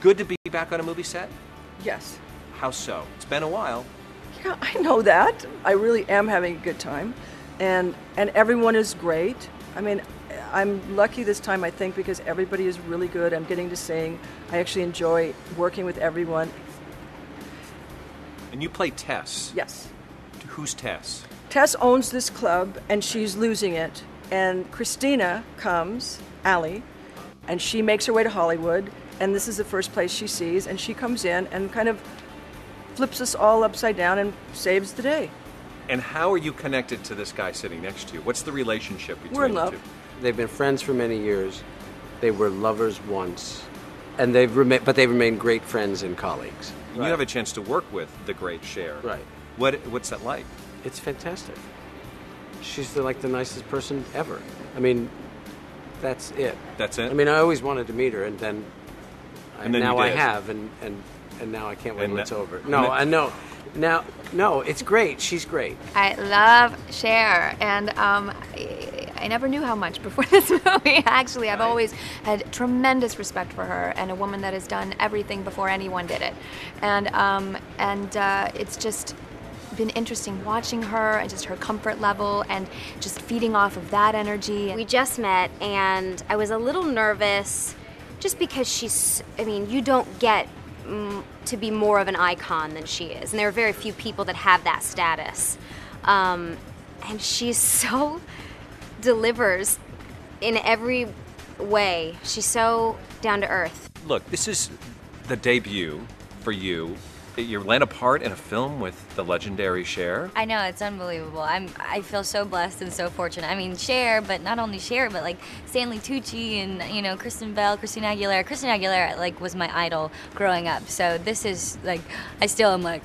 good to be back on a movie set? Yes. How so? It's been a while. Yeah, I know that. I really am having a good time. And everyone is great. I mean, I'm lucky this time, I think, because everybody is really good. I'm getting to sing. I actually enjoy working with everyone. And you play Tess. Yes. Who's Tess? Tess owns this club, and she's losing it. And Christina comes, Allie, and she makes her way to Hollywood, and this is the first place she sees, and she comes in and kind of flips us all upside down and saves the day. And how are you connected to this guy sitting next to you? What's the relationship between We're in you love. two? They've been friends for many years. They were lovers once, and they've remained great friends and colleagues. You have a chance to work with the great Cher. Right. What's that like? It's fantastic. She's the nicest person ever. I mean, that's it. That's it? I mean, I always wanted to meet her, and then you I did. have, and now I can't wait till it's over. No, I know. No, it's great. She's great. I love Cher, and I never knew how much before this movie. Actually, I've always had tremendous respect for her, and a woman that has done everything before anyone did it. And it's just been interesting watching her and just her comfort level and just feeding off of that energy. We just met, and I was a little nervous just because you don't get to be more of an icon than she is. And there are very few people that have that status. And she so delivers in every way. She's so down to earth. Look, this is the debut for you. You land a part in a film with the legendary Cher. I know, it's unbelievable. I feel so blessed and so fortunate. I mean, Cher, but not only Cher, but like Stanley Tucci and Kristen Bell, Christina Aguilera. Christina Aguilera was my idol growing up. So this is I still am like.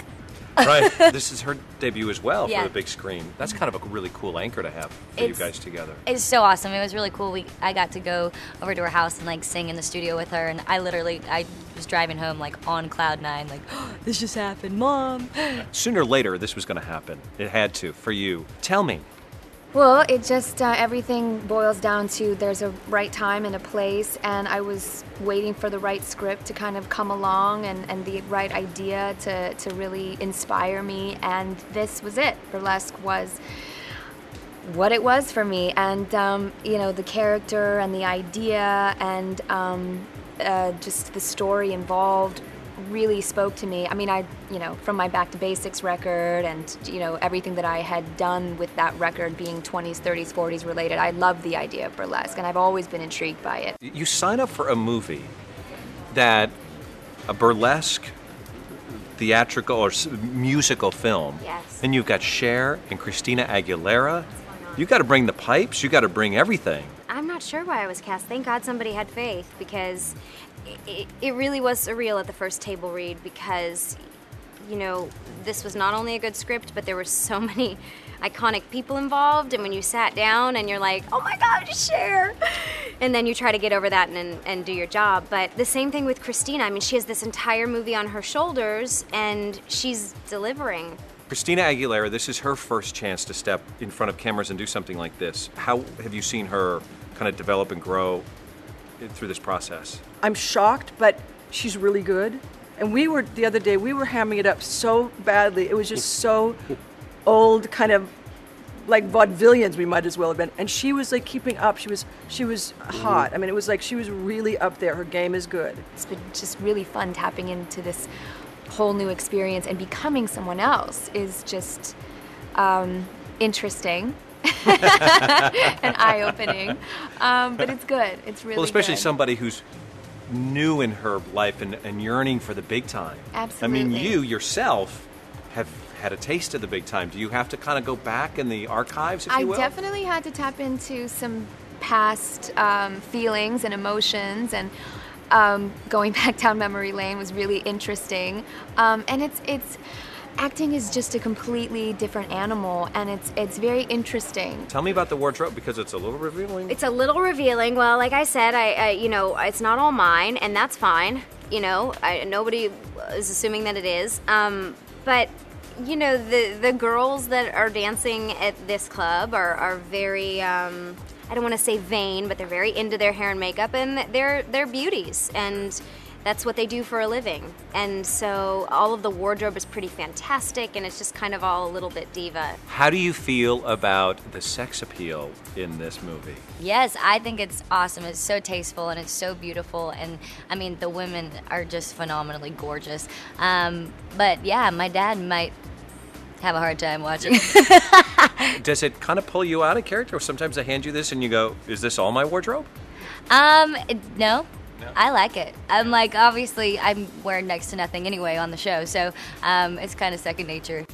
Right. This is her debut as well Yeah. for the big screen. That's kind of a really cool anchor to have for you guys together. It's so awesome. It was really cool. I got to go over to her house and sing in the studio with her, and I was driving home on cloud nine, this just happened, Mom. Sooner or later, this was going to happen. It had to, for you. Tell me. Well, it just, everything boils down to there's a right time and a place, and I was waiting for the right script to kind of come along and the right idea to really inspire me, and this was it. Burlesque was what it was for me, and, the character and the idea and just the story involved really spoke to me. I mean, from my Back to Basics record and, everything that I had done with that record being 20s, 30s, 40s related, I love the idea of burlesque, and I've always been intrigued by it. You sign up for a movie a burlesque theatrical or musical film. Yes. And you've got Cher and Christina Aguilera. You got to bring the pipes. You got to bring everything. I'm not sure why I was cast. Thank God somebody had faith, because it really was surreal at the first table read, because, this was not only a good script, but there were so many iconic people involved, and when you sat down and you're like, oh my God, Cher! And then you try to get over that and do your job. But the same thing with Christina. I mean, she has this entire movie on her shoulders, and she's delivering. Christina Aguilera, this is her first chance to step in front of cameras and do something like this. How have you seen her kind of develop and grow through this process? I'm shocked, but she's really good. And the other day, we were hamming it up so badly. It was just so old, kind of like vaudevillians we might as well have been. And she was keeping up. She was hot. I mean, it was she was really up there. Her game is good. It's been just really fun tapping into this whole new experience, and becoming someone else is just interesting and eye-opening. But it's good. It's really well, especially good. somebody who's new in her life and yearning for the big time. Absolutely. I mean, you yourself have had a taste of the big time. Do you have to kind of go back in the archives, if you will? I definitely had to tap into some past feelings and emotions, and going back down memory lane was really interesting. And it's acting is just a completely different animal, and it's very interesting. Tell me about the wardrobe, because it's a little revealing. It's a little revealing. Well, like I said, it's not all mine, and that's fine. Nobody is assuming that it is. But the girls that are dancing at this club are very, I don't want to say vain, but they're very into their hair and makeup, and they're beauties. And that's what they do for a living. And so all of the wardrobe is pretty fantastic, and it's just kind of all a little bit diva. How do you feel about the sex appeal in this movie? Yes, I think it's awesome. It's so tasteful and it's so beautiful, and I mean the women are just phenomenally gorgeous. But yeah, my dad might have a hard time watching. Does it kind of pull you out of character? Or sometimes I hand you this and you go, is this all my wardrobe? No. I like it. I'm like, obviously, I'm wearing next to nothing anyway on the show, so it's kind of second nature.